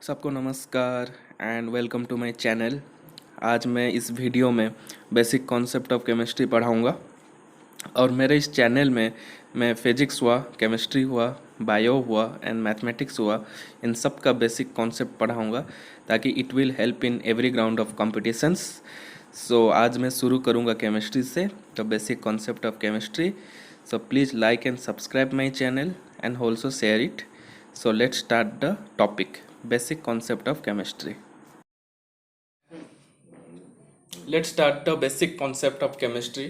सबको नमस्कार and welcome to my channel. आज मैं इस वीडियो में बेसिक कॉन्सेप्ट ऑफ केमिस्ट्री पढ़ाऊँगा और मेरे इस चैनल में मैं फिजिक्स हुआ, केमिस्ट्री हुआ, बायो हुआ एंड मैथमेटिक्स हुआ, इन सब का बेसिक कॉन्सेप्ट पढ़ाऊँगा ताकि it will help in every ground of competitions. So आज मैं शुरू करूँगा केमिस्ट्री से, तो basic concept of chemistry. So please like and subscribe my channel and also share it. So let's start the topic, basic concept of chemistry. Let's start the basic concept of chemistry.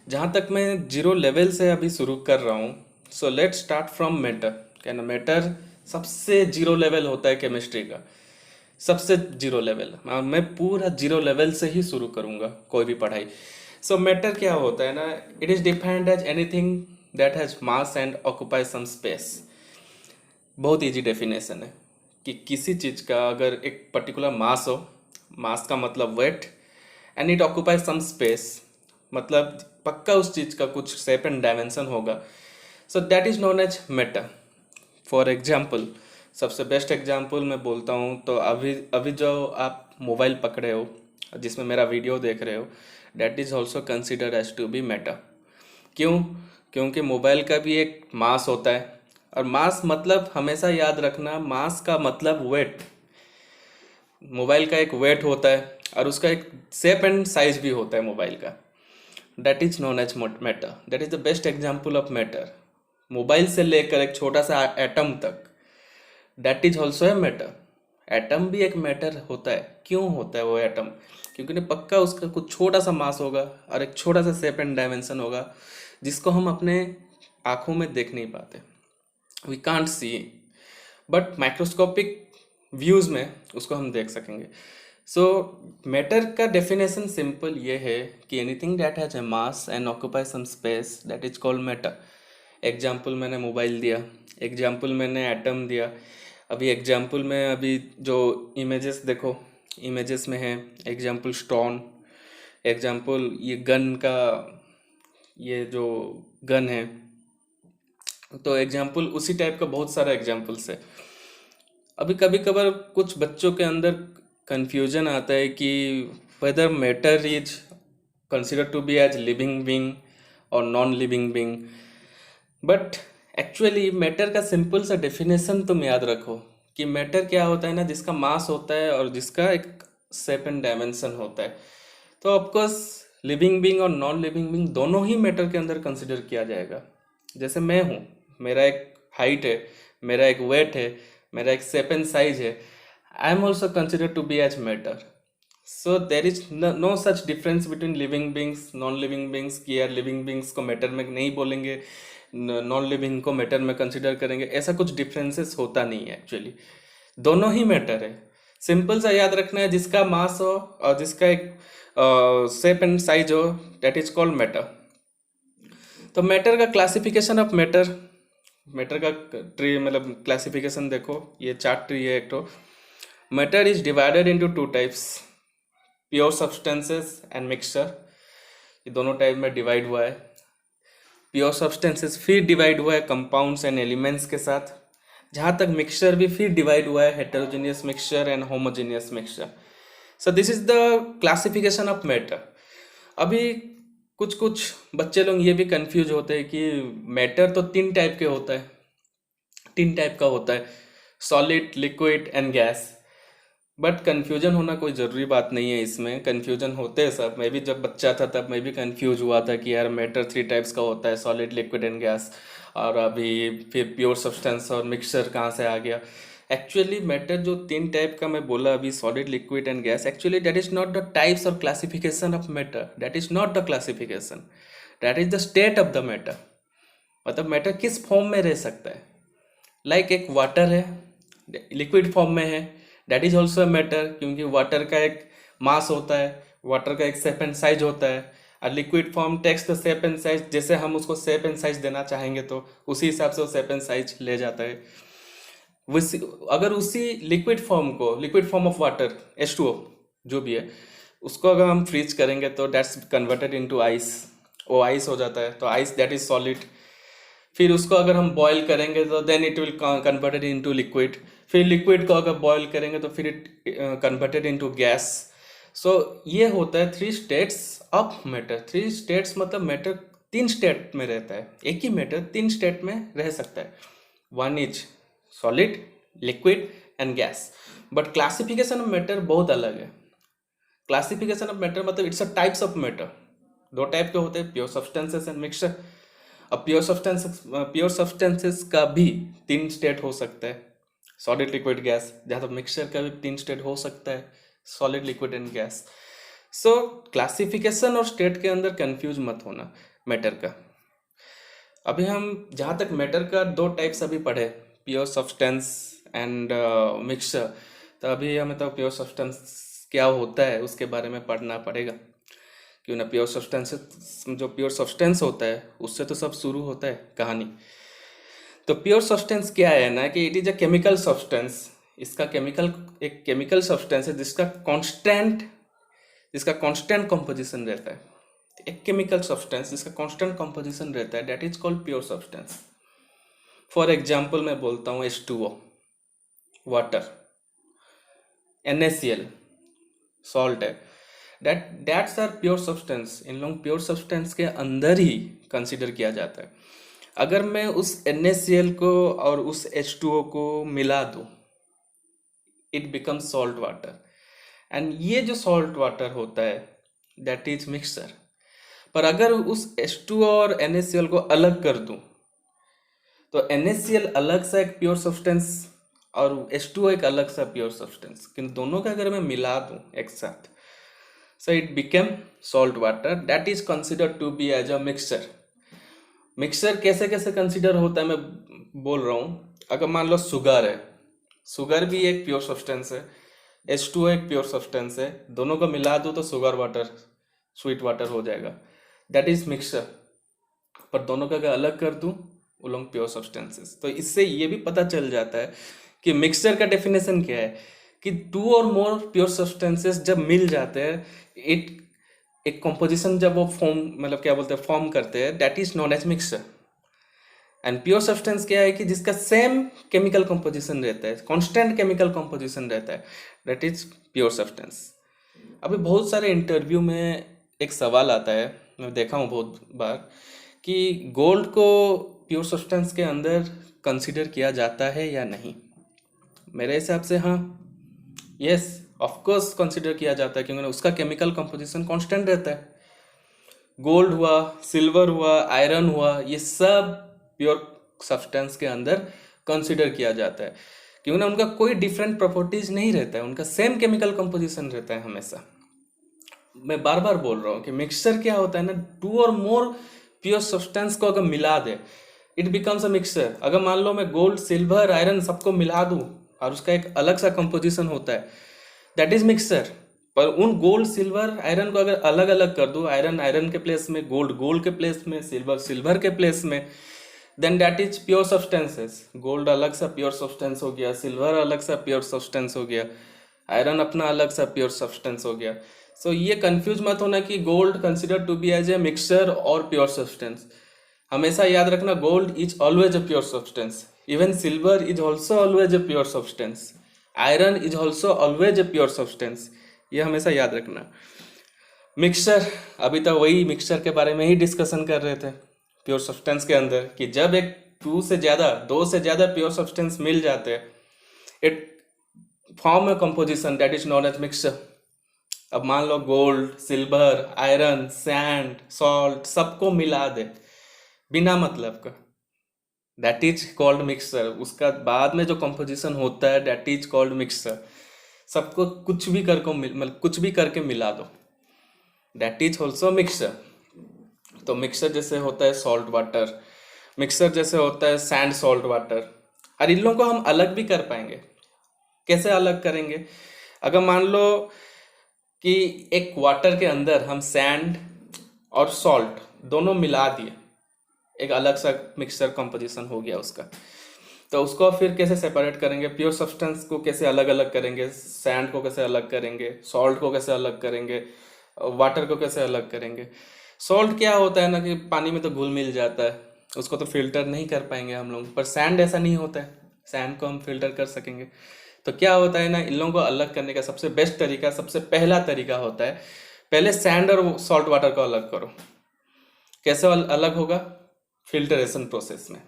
जहाँ तक मैं zero level से अभी शुरू कर रहा हूँ, so let's start from matter. क्या ना, मैटर सबसे जीरो लेवल होता है केमिस्ट्री का, सबसे जीरो लेवल। मैं पूरा जीरो लेवल से ही शुरू करूँगा कोई भी पढ़ाई। सो मैटर क्या होता है ना, it is defined as anything that has mass and occupy some space. बहुत इजी डेफिनेशन है कि किसी चीज़ का अगर एक पर्टिकुलर मास हो, मास का मतलब weight, and it occupy some space, मतलब पक्का उस चीज़ का कुछ शेप एंड डायमेंशन होगा, so that is known as matter. For example, सबसे बेस्ट एग्जाम्पल मैं बोलता हूँ तो अभी अभी जो आप मोबाइल पकड़े हो, जिसमें मेरा वीडियो देख रहे हो, that is also considered as to be matter. क्यों? क्योंकि मोबाइल का भी एक मास होता है, और मास मतलब हमेशा याद रखना, मास का मतलब वेट। मोबाइल का एक वेट होता है और उसका एक शेप एंड साइज भी होता है मोबाइल का, that is known as matter. That is the best example of matter. Mobile से लेकर एक छोटा सा एटम तक, that is also a matter. Atom भी एक मैटर होता है। क्यों होता है वो एटम? क्योंकि ने पक्का उसका कुछ छोटा सा मास होगा और एक छोटा सा शेप एंड डायमेंशन होगा, जिसको हम अपने आँखों में देख नहीं पाते, we can't see, but microscopic views में उसको हम देख सकेंगे। सो मैटर का डेफिनेशन सिंपल ये है कि anything that has a mass and occupy some space, that is called matter. Example मैंने मोबाइल दिया, एग्जाम्पल मैंने एटम दिया, अभी एग्जाम्पल में अभी जो इमेजेस देखो, इमेजेस में है एग्जाम्पल स्टोन, एग्जाम्पल ये गन का, ये जो गन है, तो एग्जाम्पल उसी टाइप का बहुत सारा एग्जाम्पल्स है। अभी कभी कभार कुछ बच्चों के अंदर कंफ्यूजन आता है कि whether matter is consider to be as living being और non living being, but actually matter का सिंपल सा डेफिनेशन तुम याद रखो कि मैटर क्या होता है ना, जिसका मास होता है और जिसका एक शेप एंड डायमेंशन होता है। तो ऑफकोर्स लिविंग बीइंग और नॉन लिविंग बीइंग दोनों ही मैटर के अंदर कंसिडर किया जाएगा। जैसे मैं हूँ, मेरा एक हाइट है, मेरा एक वेट है, मेरा एक शेप एंड साइज है, I am also consider to be as matter. So there is no such difference between living beings, non living beings, कि यार लिविंग बींग्स को मैटर में नहीं बोलेंगे, नॉन लिविंग को मैटर में कंसिडर करेंगे। ऐसा कुछ डिफरेंसेस होता नहीं है एक्चुअली, दोनों ही मैटर है। सिंपल सा याद रखना है, जिसका मास हो और जिसका एक शेप एंड साइज हो, दैट इज कॉल्ड मैटर। तो मैटर का क्लासिफिकेशन ऑफ मैटर, मैटर का ट्री मतलब क्लासिफिकेशन देखो, ये चार्ट ट्री है एक तो। Matter is divided into two types, pure substances and mixture. ये दोनों टाइप में डिवाइड हुआ है। प्योर सब्सटेंसेस फिर डिवाइड हुआ है कंपाउंड्स एंड एलिमेंट्स के साथ, जहाँ तक मिक्सचर भी फिर डिवाइड हुआ है heterogeneous mixture and homogeneous mixture. So this is the classification of matter. अभी कुछ कुछ बच्चे लोग ये भी कंफ्यूज होते हैं कि मैटर तो तीन टाइप के होता है, तीन टाइप का होता है, solid, liquid and gas. But confusion होना कोई ज़रूरी बात नहीं है, इसमें कंफ्यूजन होते हैं सब। मैं भी जब बच्चा था तब मैं भी कंफ्यूज हुआ था कि यार मैटर थ्री टाइप्स का होता है, सॉलिड, लिक्विड एंड गैस, और अभी फिर प्योर सब्सटेंस और मिक्सचर कहाँ से आ गया। एक्चुअली मैटर जो तीन टाइप का मैं बोला अभी, solid, liquid and gas, actually that is not the types और classification of matter, that is not the classification, that is the state of the matter. मतलब मैटर किस फॉर्म में रह सकता है। लाइक एक वाटर है, लिक्विड फॉर्म में है, दैट इज ऑल्सो मैटर, क्योंकि वाटर का एक मास होता है, वाटर का एक शेप एंड साइज होता है। और liquid form takes the shape and size, जैसे हम उसको शेप एंड साइज देना चाहेंगे तो उसी हिसाब से वो शेप एंड साइज ले जाता है। अगर उसी लिक्विड फॉर्म को, liquid form of water H2O जो भी है, उसको अगर हम फ्रीज करेंगे तो दैट्स कन्वर्टेड इनटू आइस, वो आइस हो जाता है, तो आइस दैट इज सॉलिड। फिर उसको अगर हम बॉईल करेंगे तो then it will converted into liquid, फिर लिक्विड को अगर बॉयल करेंगे तो फिर इट कन्वर्टेड इनटू गैस। सो ये होता है 3 स्टेट्स ऑफ मैटर। 3 स्टेट्स मतलब मैटर 3 स्टेट में रहता है, एक ही मैटर 3 स्टेट में रह सकता है। One is solid, liquid and gas. But classification of matter बहुत अलग है। क्लासिफिकेशन ऑफ मैटर मतलब it's a types of matter. 2 type के होते हैं, प्योर सब्सटेंसेस एंड मिक्सचर। अब प्योर सब्सटेंसेस का भी 3 स्टेट हो सकता है, सॉलिड, लिक्विड, गैस। जहाँ तक मिक्सचर का भी 3 स्टेट हो सकता है, solid, liquid and gas. So classification और स्टेट के अंदर कंफ्यूज मत होना मैटर का। अभी हम जहाँ तक मैटर का 2 टाइप्स अभी पढ़े, प्योर सब्सटेंस एंड मिक्सचर, तो अभी हमें तो प्योर सब्सटेंस क्या होता है उसके बारे में पढ़ना पड़ेगा। क्यों ना, प्योर सब्सटेंस, जो प्योर सब्सटेंस होता है उससे तो सब शुरू होता है कहानी। तो प्योर सब्सटेंस क्या है ना, कि it is a chemical substance. इसका एक केमिकल सब्सटेंस है जिसका कांस्टेंट कंपोजिशन रहता है। एक केमिकल सब्सटेंस जिसका कांस्टेंट कंपोजिशन रहता है, that is called pure substance. For example मैं बोलता हूँ H2O, वाटर, NaCl, सॉल्ट है, दैट्स आर प्योर सब्सटेंस। इन लोग प्योर सब्सटेंस के अंदर ही कंसिडर किया जाता है। अगर मैं उस NaCl को और उस H2O को मिला दूं, it becomes salt water. And ये जो सॉल्ट वाटर होता है दैट इज मिक्सचर। पर अगर उस H2O और NaCl को अलग कर दूं, तो NaCl अलग सा एक प्योर सब्सटेंस और H2O एक अलग सा प्योर सब्सटेंस, किंतु दोनों का अगर मैं मिला दूं एक साथ, so it became salt water, that is considered to be as a mixture। Mixture कैसे कैसे कंसिडर होता है मैं बोल रहा हूँ। अगर मान लो शुगर है, शुगर भी एक प्योर सब्सटेंस है, H2O एक प्योर सब्सटेंस है, दोनों को मिला दो तो शुगर वाटर, स्वीट वाटर हो जाएगा, दैट इज मिक्सचर। पर दोनों का अगर अलग कर दूं, वो लोग प्योर सब्सटेंसेस। तो इससे ये भी पता चल जाता है कि मिक्सचर का डेफिनेशन क्या है, कि 2 और मोर प्योर सब्सटेंसेस जब मिल जाते हैं, एक कंपोजिशन जब वो फॉर्म, मतलब क्या बोलते हैं, फॉर्म करते हैं, that is known as mixture. And pure substance क्या है, कि जिसका सेम केमिकल कंपोजिशन रहता है, कांस्टेंट केमिकल कंपोजिशन रहता है, दैट इज प्योर सब्सटेंस। अभी बहुत सारे इंटरव्यू में एक सवाल आता है, मैं देखा हूँ बहुत बार, कि गोल्ड को प्योर सब्सटेंस के अंदर कंसिडर किया जाता है या नहीं। मेरे हिसाब से हाँ, यस, ऑफ कोर्स कंसिडर किया जाता है, क्योंकि उसका केमिकल कंपोजिशन कांस्टेंट रहता है। गोल्ड हुआ, सिल्वर हुआ, आयरन हुआ, ये सब प्योर सब्सटेंस के अंदर कंसिडर किया जाता है, क्योंकि उनका कोई डिफरेंट प्रॉपर्टीज नहीं रहता है, उनका सेम केमिकल कंपोजिशन रहता है हमेशा। मैं बार बार बोल रहा हूँ कि मिक्सचर क्या होता है ना, 2 और मोर प्योर सब्सटेंस को अगर मिला दे, इट बिकम्स अ मिक्सचर। अगर मान लो मैं गोल्ड, सिल्वर, आयरन सबको मिला दूं और उसका एक अलग सा कंपोजिशन होता है, दैट इज मिक्सचर। पर उन गोल्ड, सिल्वर, आयरन को अगर अलग अलग कर दूं, आयरन आयरन के प्लेस में, गोल्ड गोल्ड के प्लेस में, सिल्वर सिल्वर के प्लेस में, then that is pure substances. Gold अलग सा प्योर सब्सटेंस हो गया, सिल्वर अलग सा प्योर सब्सटेंस हो गया, आयरन अपना अलग सा प्योर सब्सटेंस हो गया। सो ये कंफ्यूज मत होना कि gold consider to be as a mixture और प्योर सब्सटेंस। हमेशा याद रखना, gold is always a pure substance, even silver is also always a pure substance, iron is also always a pure substance. ये हमेशा याद रखना। मिक्सचर, अभी तक वही मिक्सचर के बारे में ही डिस्कशन कर रहे थे प्योर सब्सटेंस के अंदर, कि जब एक 2 से ज़्यादा प्योर सब्सटेंस मिल जाते हैं, it form a composition that is known as mixture. अब मान लो gold, silver, iron, sand, salt सबको मिला दे बिना मतलब का, दैट इज कॉल्ड मिक्सचर। उसका बाद में जो कंपोजिशन होता है, दैट इज कॉल्ड मिक्सचर। सबको कुछ भी मतलब कुछ भी करके मिला दो, दैट इज ऑल्सो मिक्सचर। तो मिक्सचर जैसे होता है सॉल्ट वाटर, मिक्सचर जैसे होता है सैंड सॉल्ट वाटर। और इन लोगों को हम अलग भी कर पाएंगे। कैसे अलग करेंगे? अगर मान लो कि एक वाटर के अंदर हम सैंड और सॉल्ट दोनों मिला दिए, एक अलग सा मिक्सचर कंपोजिशन हो गया उसका, तो उसको फिर कैसे सेपरेट करेंगे? प्योर सब्सटेंस को कैसे अलग अलग करेंगे, सैंड को कैसे अलग करेंगे, सॉल्ट को कैसे अलग करेंगे, वाटर को कैसे अलग करेंगे? सॉल्ट क्या होता है ना, कि पानी में तो घुल मिल जाता है, उसको तो फिल्टर नहीं कर पाएंगे हम लोग। पर सैंड ऐसा नहीं होता है, सैंड को हम फिल्टर कर सकेंगे। तो क्या होता है ना, इन लोगों को अलग करने का सबसे बेस्ट तरीका, सबसे पहला तरीका होता है, पहले सैंड और सॉल्ट वाटर को अलग करो। कैसे अलग होगा? फिल्टरेशन प्रोसेस में।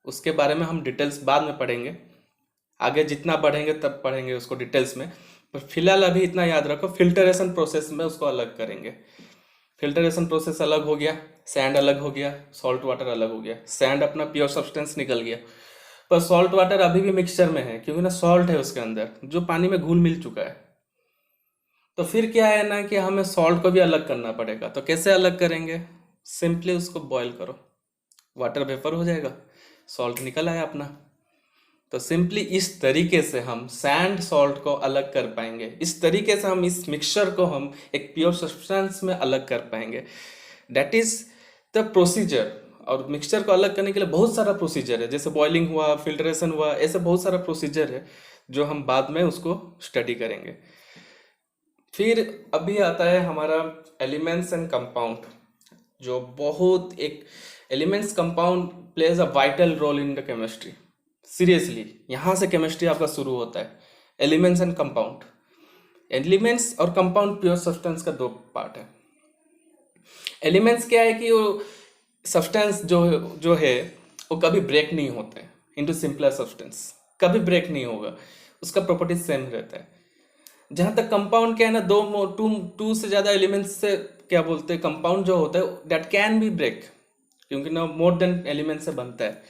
उसके बारे में हम डिटेल्स बाद में पढ़ेंगे, आगे जितना पढ़ेंगे तब पढ़ेंगे उसको डिटेल्स में, पर फिलहाल अभी इतना याद रखो, फिल्टरेशन प्रोसेस में उसको अलग करेंगे। फिल्टरेशन प्रोसेस अलग हो गया, सैंड अलग हो गया, सॉल्ट वाटर अलग हो गया। सैंड अपना प्योर सब्सटेंस निकल गया, पर सॉल्ट वाटर अभी भी मिक्सचर में है, क्योंकि ना सॉल्ट है उसके अंदर जो पानी में घुल मिल चुका है। तो फिर क्या है ना कि हमें सॉल्ट को भी अलग करना पड़ेगा। तो कैसे अलग करेंगे? सिंपली उसको बॉईल करो, वाटर वेपर हो जाएगा, सॉल्ट निकल आया अपना। तो सिंपली इस तरीके से हम सैंड सॉल्ट को अलग कर पाएंगे, इस तरीके से हम इस मिक्सचर को हम एक प्योर सब्सटेंस में अलग कर पाएंगे। That is the procedure. और मिक्सचर को अलग करने के लिए बहुत सारा प्रोसीजर है, जैसे बॉइलिंग हुआ, फिल्ट्रेशन हुआ, ऐसे बहुत सारा प्रोसीजर है जो हम बाद में उसको स्टडी करेंगे। फिर अभी आता है हमारा एलिमेंट्स एंड कंपाउंड, जो बहुत एक elements compound plays a vital role in the chemistry. Seriously यहाँ से केमिस्ट्री आपका शुरू होता है, एलिमेंट्स एंड कंपाउंड। एलिमेंट्स और कंपाउंड प्योर सब्सटेंस का दो पार्ट है। एलिमेंट्स क्या है कि वो सब्सटेंस जो जो है वो कभी ब्रेक नहीं होते इनटू सिंपलर सब्सटेंस, कभी ब्रेक नहीं होगा, उसका प्रॉपर्टीज सेम रहता है। जहाँ तक कंपाउंड क्या है ना, टू से ज़्यादा एलिमेंट्स से क्या बोलते हैं, कंपाउंड जो होता है दैट कैन बी ब्रेक, क्योंकि ना मोर देन एलिमेंट से बनता है।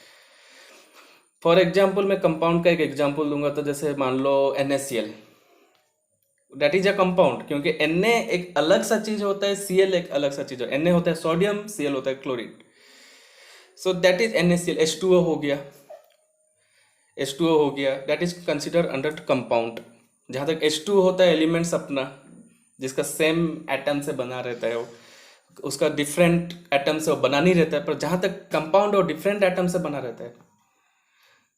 फॉर एग्जाम्पल मैं कंपाउंड का एक एग्जाम्पल दूंगा, तो जैसे मान लो NaCl, that is a compound, क्योंकि Na एक अलग सा चीज होता है, Cl एक अलग सा चीज होता है। Na होता है सोडियम, Cl होता है chlorine. So that is NaCl। H2O हो गया, H2O हो गया, that is consider under compound. जहाँ तक H2 होता है एलिमेंट्स अपना, जिसका सेम एटम से बना रहता है, वो उसका डिफरेंट एटम से वो बना नहीं रहता है, पर जहाँ तक कंपाउंड वो डिफरेंट एटम से बना रहता है।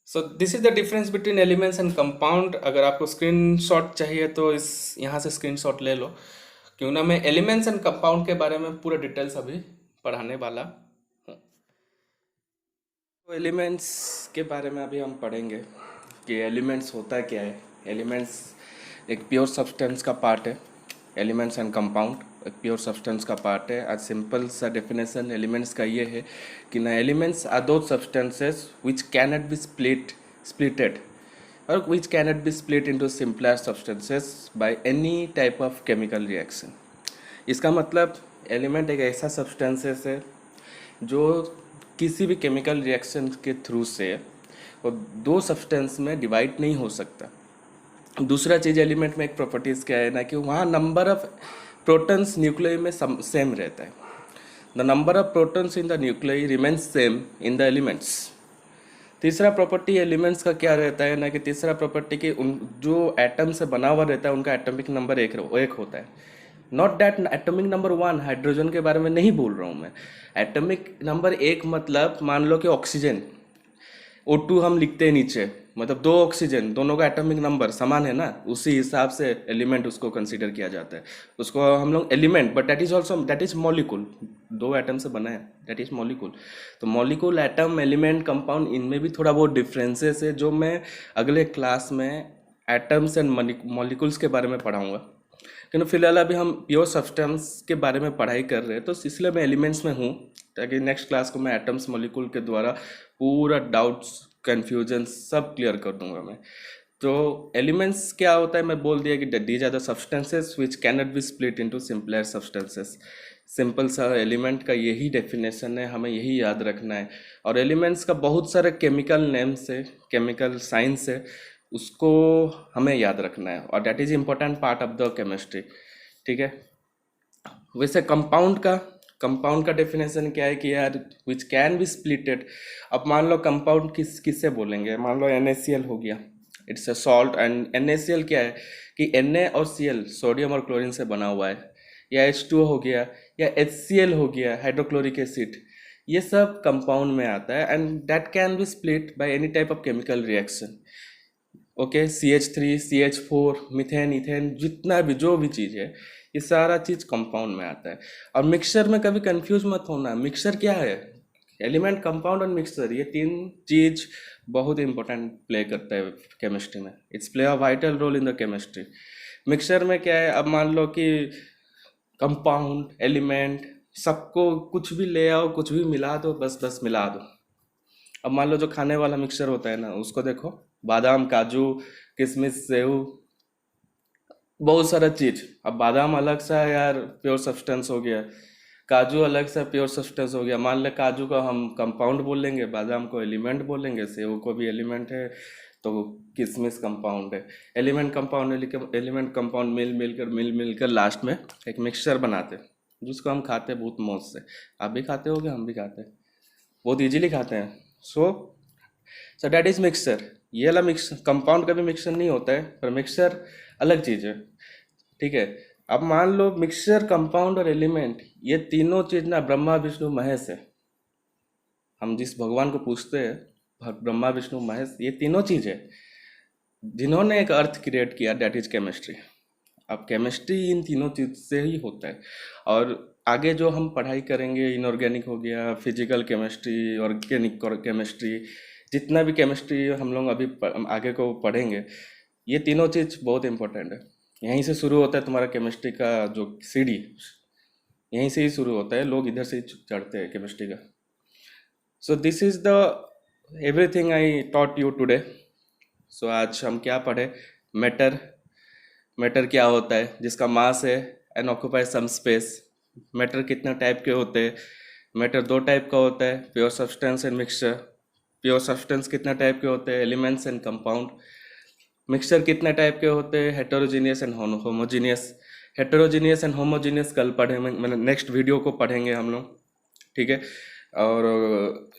सो this is the difference between elements and compound. अगर आपको स्क्रीनशॉट चाहिए तो इस यहाँ से स्क्रीनशॉट ले लो, क्यों ना मैं एलिमेंट्स एंड कंपाउंड के बारे में पूरा डिटेल्स अभी पढ़ाने वाला हूँ। तो एलिमेंट्स के बारे में अभी हम पढ़ेंगे कि एलिमेंट्स होता क्या है। एलिमेंट्स एक प्योर सब्सटेंस का पार्ट है। एलिमेंट्स एंड कंपाउंड एक प्योर सब्सटेंस का पार्ट है। आज सिंपल सा डेफिनेशन एलिमेंट्स का ये है कि ना, elements are those substances which cannot be splitted और which cannot be split into simpler substances by any type of chemical reaction. इसका मतलब एलिमेंट एक ऐसा सब्सटेंसेस है जो किसी भी केमिकल रिएक्शन के थ्रू से वो दो सब्सटेंस में डिवाइड नहीं हो सकता। दूसरा चीज़ एलिमेंट में एक प्रॉपर्टीज़ क्या है ना, कि वहाँ नंबर ऑफ प्रोटॉन्स न्यूक्लियस में सेम रहता है। The number of protons in the nucleus remains same in the elements. तीसरा प्रॉपर्टी एलिमेंट्स का क्या रहता है ना, कि तीसरा प्रॉपर्टी कि उन जो एटम से बना हुआ रहता है उनका एटॉमिक नंबर एक होता है। Not that atomic number 1, hydrogen के बारे में नहीं बोल रहा हूँ मैं। एटॉमिक नंबर 1 मतलब मान लो कि ऑक्सीजन O2 हम लिखते हैं नीचे, मतलब दो ऑक्सीजन, दोनों का एटॉमिक नंबर समान है ना, उसी हिसाब से एलिमेंट उसको कंसीडर किया जाता है। उसको हम लोग element, but that is molecule, दो एटम से बना है, दैट इज मॉलिक्यूल। तो मॉलिक्यूल, एटम, एलिमेंट, कंपाउंड, इनमें भी थोड़ा बहुत डिफरेंसेस है, जो मैं अगले क्लास में एटम्स एंड मॉलिक्यूल्स के बारे में पढ़ाऊँगा। क्योंकि फिलहाल अभी हम प्योर सब्सटेंस के बारे में पढ़ाई कर रहे हैं, तो इसलिए मैं एलिमेंट्स में हूँ, ताकि नेक्स्ट क्लास को मैं एटम्स मॉलिक्यूल के द्वारा पूरा डाउट्स, कन्फ्यूजन सब क्लियर कर दूंगा मैं। तो एलिमेंट्स क्या होता है, मैं बोल दिया कि these are the substances which cannot be split into simpler substances. Simple सा एलिमेंट का यही डेफिनेशन है, हमें यही याद रखना है। और एलिमेंट्स का बहुत सारे केमिकल नेम्स है, केमिकल साइंस है, उसको हमें याद रखना है, और that is important part of the chemistry. ठीक है। वैसे कंपाउंड का डेफिनेशन क्या है कि यार विच कैन बी स्प्लिटेड। अब मान लो कंपाउंड किससे बोलेंगे, मान लो NaCl हो गया, it's a salt. And NaCl क्या है कि Na और Cl सोडियम और क्लोरीन से बना हुआ है, या H2O हो गया, या HCl हो गया, हाइड्रोक्लोरिक एसिड, ये सब कंपाउंड में आता है। And that can be split bye any type of chemical reaction. Okay, CH3, CH4, methane, ethane, जितना भी जो भी चीज़ है, ये सारा चीज़ कंपाउंड में आता है। और मिक्सचर में कभी कंफ्यूज मत होना, मिक्सचर क्या है, एलिमेंट, कंपाउंड और मिक्सचर, ये तीन चीज बहुत इंपॉर्टेंट प्ले करता है केमिस्ट्री में। It's play a vital role in the chemistry. Mixture में क्या है, अब मान लो कि कंपाउंड, एलिमेंट, सबको कुछ भी ले आओ, कुछ भी मिला दो, बस बस मिला दो। अब मान लो जो खाने वाला मिक्सचर होता है ना, उसको देखो, बादाम, काजू, किशमिश, सेव, बहुत सारा चीज। अब बादाम अलग सा यार प्योर सब्सटेंस हो गया, काजू अलग सा प्योर सब्सटेंस हो गया। मान ले काजू को हम कंपाउंड बोलेंगे, बादाम को एलिमेंट बोलेंगे, सेव को भी एलिमेंट है, तो किशमिश कंपाउंड है। एलिमेंट कंपाउंड, एलिमेंट कंपाउंड मिल मिलकर लास्ट में एक मिक्सचर बनाते हैं, जिसको हम खाते हैं बहुत मौज से। आप भी खाते होगे, हम भी खाते हैं, बहुत इजीली खाते हैं। सो सो डैट इज मिक्सचर। ये वाला मिक्स कंपाउंड का भी मिक्सचर नहीं होता है, पर मिक्सचर अलग चीज़ है, ठीक है। अब मान लो मिक्सचर, कंपाउंड और एलिमेंट, ये तीनों चीज ना ब्रह्मा विष्णु महेश है। हम जिस भगवान को पूछते हैं, ब्रह्मा विष्णु महेश, ये तीनों चीज है जिन्होंने एक अर्थ क्रिएट किया, डेट इज केमिस्ट्री। अब केमिस्ट्री इन तीनों चीज से ही होता है। और आगे जो हम पढ़ाई करेंगे, इनऑर्गेनिक हो गया, फिजिकल केमिस्ट्री, ऑर्गेनिक केमिस्ट्री, जितना भी केमिस्ट्री हम लोग अभी आगे को पढ़ेंगे, ये तीनों चीज बहुत इंपॉर्टेंट है। यहीं से शुरू होता है तुम्हारा केमिस्ट्री का जो सीढ़ी, यहीं से ही शुरू होता है, लोग इधर से ही चढ़ते हैं केमिस्ट्री का। So this is the everything I taught you today. सो आज हम क्या पढ़े, मैटर। मैटर क्या होता है, जिसका मास है and occupy some space. Matter कितने टाइप के होते हैं, मैटर दो टाइप का होता है, pure substance and mixture. Pure substance कितने टाइप के होते हैं, एलिमेंट्स एंड कंपाउंड। मिक्सचर कितने टाइप के होते हैं, heterogeneous and homogeneous. Heterogeneous and homogeneous कल पढ़े, मैंने नेक्स्ट वीडियो को पढ़ेंगे हम लोग, ठीक है। और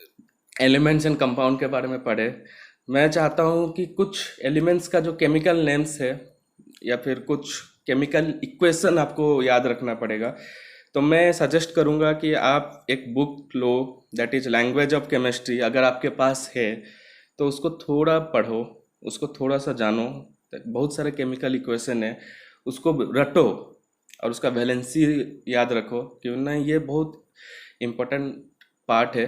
एलिमेंट्स एंड कंपाउंड के बारे में पढ़े। मैं चाहता हूँ कि कुछ एलिमेंट्स का जो केमिकल नेम्स है, या फिर कुछ केमिकल इक्वेशन आपको याद रखना पड़ेगा, तो मैं सजेस्ट करूँगा कि आप एक book low, that is language of chemistry. अगर आपके पास है तो उसको थोड़ा पढ़ो, उसको थोड़ा सा जानो। बहुत सारे केमिकल इक्वेशन है, उसको रटो और उसका वैलेंसी याद रखो, क्यों ना ये बहुत इम्पोर्टेंट पार्ट है।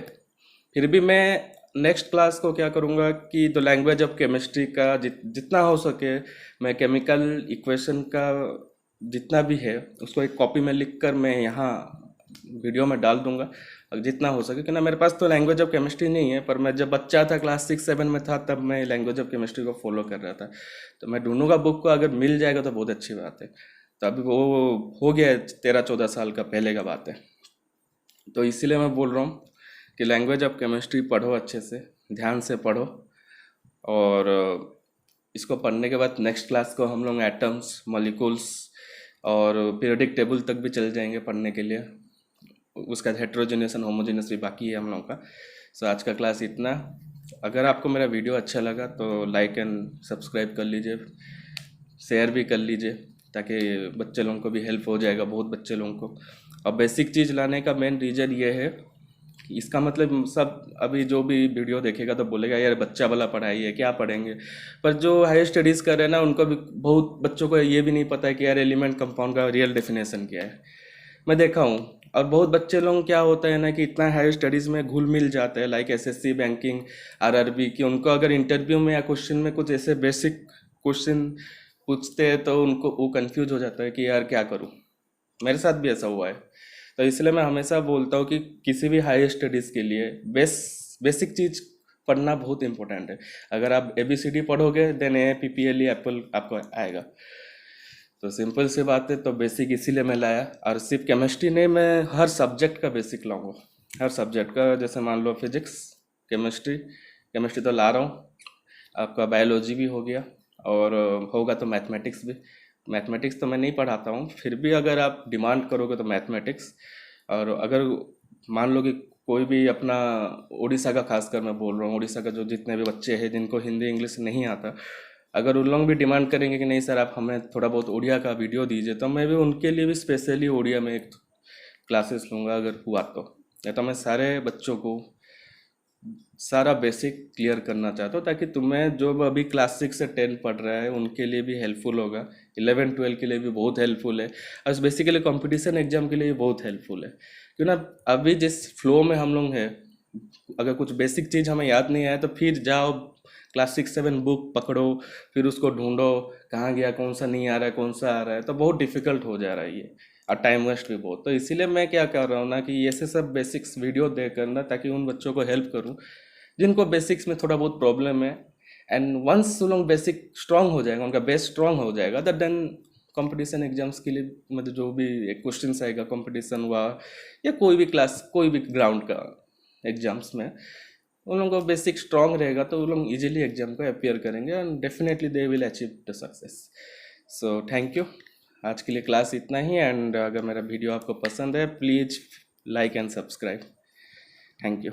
फिर भी मैं नेक्स्ट क्लास को क्या करूँगा कि द लैंग्वेज ऑफ केमिस्ट्री का जितना हो सके मैं केमिकल इक्वेशन का जितना भी है उसको एक कॉपी में लिख कर मैं यहाँ वीडियो में डाल दूंगा, और जितना हो सके। क्योंकि मेरे पास तो लैंग्वेज ऑफ केमिस्ट्री नहीं है, पर मैं जब बच्चा था, क्लास 6-7 में था, तब मैं लैंग्वेज ऑफ केमिस्ट्री को फॉलो कर रहा था। तो मैं ढूंढूंगा बुक को, अगर मिल जाएगा तो बहुत अच्छी बात है। तो अभी वो हो गया 13-14 साल का पहले का बात है। तो इसीलिए मैं बोल रहा हूँ कि लैंग्वेज ऑफ केमिस्ट्री पढ़ो, अच्छे से ध्यान से पढ़ो। और इसको पढ़ने के बाद नेक्स्ट क्लास को हम लोग एटम्स, मॉलिक्यूल्स और पीरियोडिक टेबल तक भी चल जाएंगे पढ़ने के लिए। उसका हेट्रोजीनियस एंड होमोजीनियस भी बाकी है हम लोगों का। सो आज का क्लास इतना। अगर आपको मेरा वीडियो अच्छा लगा तो लाइक एंड सब्सक्राइब कर लीजिए, शेयर भी कर लीजिए, ताकि बच्चे लोगों को भी हेल्प हो जाएगा, बहुत बच्चे लोगों को। और बेसिक चीज़ लाने का मेन रीज़न ये है कि इसका मतलब सब अभी जो भी वीडियो देखेगा तो बोलेगा यार बच्चा वाला पढ़ाई है, क्या पढ़ेंगे। पर जो हायर स्टडीज़ कर रहे हैं ना, उनको भी, बहुत बच्चों को ये भी नहीं पता है कि यार एलिमेंट कंपाउंड का रियल डेफिनेशन क्या है। मैं देखा हूँ, और बहुत बच्चे लोग क्या होता है ना कि इतना हायर स्टडीज़ में घुल मिल जाते हैं, लाइक एसएससी, बैंकिंग, आरआरबी, कि उनको अगर इंटरव्यू में या क्वेश्चन में कुछ ऐसे बेसिक क्वेश्चन पूछते हैं तो उनको वो कंफ्यूज हो जाता है कि यार क्या करूँ। मेरे साथ भी ऐसा हुआ है। तो इसलिए मैं हमेशा बोलता हूँ कि किसी भी हायर स्टडीज़ के लिए बेसिक चीज़ पढ़ना बहुत इंपॉर्टेंट है। अगर आप ABCD पढ़ोगे, देन APPLE एप्पल आपको आएगा। तो सिंपल सी बात है, तो बेसिक इसीलिए मैं लाया। और सिर्फ केमिस्ट्री नहीं, मैं हर सब्जेक्ट का बेसिक लाऊंगा, हर सब्जेक्ट का। जैसे मान लो फिजिक्स, केमिस्ट्री तो ला रहा हूँ, आपका बायोलॉजी भी हो गया, और होगा तो मैथमेटिक्स भी। मैथमेटिक्स तो मैं नहीं पढ़ाता हूँ, फिर भी अगर आप डिमांड करोगे तो मैथमेटिक्स। और अगर मान लो कि कोई भी अपना उड़ीसा का, खासकर मैं बोल रहा हूँ, उड़ीसा का जो जितने भी बच्चे हैं जिनको हिंदी इंग्लिश नहीं आता, अगर उन लोग भी डिमांड करेंगे कि नहीं सर आप हमें थोड़ा बहुत उड़िया का वीडियो दीजिए, तो मैं भी उनके लिए भी स्पेशली उड़िया में एक क्लासेस लूँगा अगर हुआ तो। या तो मैं सारे बच्चों को सारा बेसिक क्लियर करना चाहता हूँ, ताकि तुम्हें जो अभी क्लास 6 से 10 पढ़ रहा है उनके लिए भी हेल्पफुल होगा, 11-12 के लिए भी बहुत हेल्पफुल है, और बेसिकली कंपटीशन एग्जाम के लिए भी बहुत हेल्पफुल है। क्यों ना, अभी जिस फ्लो में हम लोग हैं, अगर कुछ बेसिक चीज़ हमें याद नहीं आया तो फिर जाओ क्लास 6 7 बुक पकड़ो, फिर उसको ढूंढो कहाँ गया, कौन सा नहीं आ रहा है, कौन सा आ रहा है, तो बहुत डिफिकल्ट हो जा रहा है ये, और टाइम वेस्ट भी बहुत। तो इसीलिए मैं क्या कर रहा हूँ ना कि ऐसे सब बेसिक्स वीडियो देकर ना, ताकि उन बच्चों को हेल्प करूँ जिनको बेसिक्स में थोड़ा बहुत प्रॉब्लम है। एंड वंस वो लोग बेसिक स्ट्रांग हो जाएगा, उनका बेस स्ट्रांग हो जाएगा, दैट देन कंपटीशन एग्जाम्स के लिए, मतलब जो भी एक क्वेश्चन आएगा कंपटीशन हुआ या कोई भी क्लास, कोई भी ग्राउंड का एग्जाम्स में, उन लोगों का बेसिक स्ट्रांग रहेगा तो वो लोग इजीली एग्जाम को अपियर करेंगे and definitely they will achieve the success. So thank you. आज के लिए क्लास इतना ही, एंड अगर मेरा वीडियो आपको पसंद है please like and subscribe. Thank you.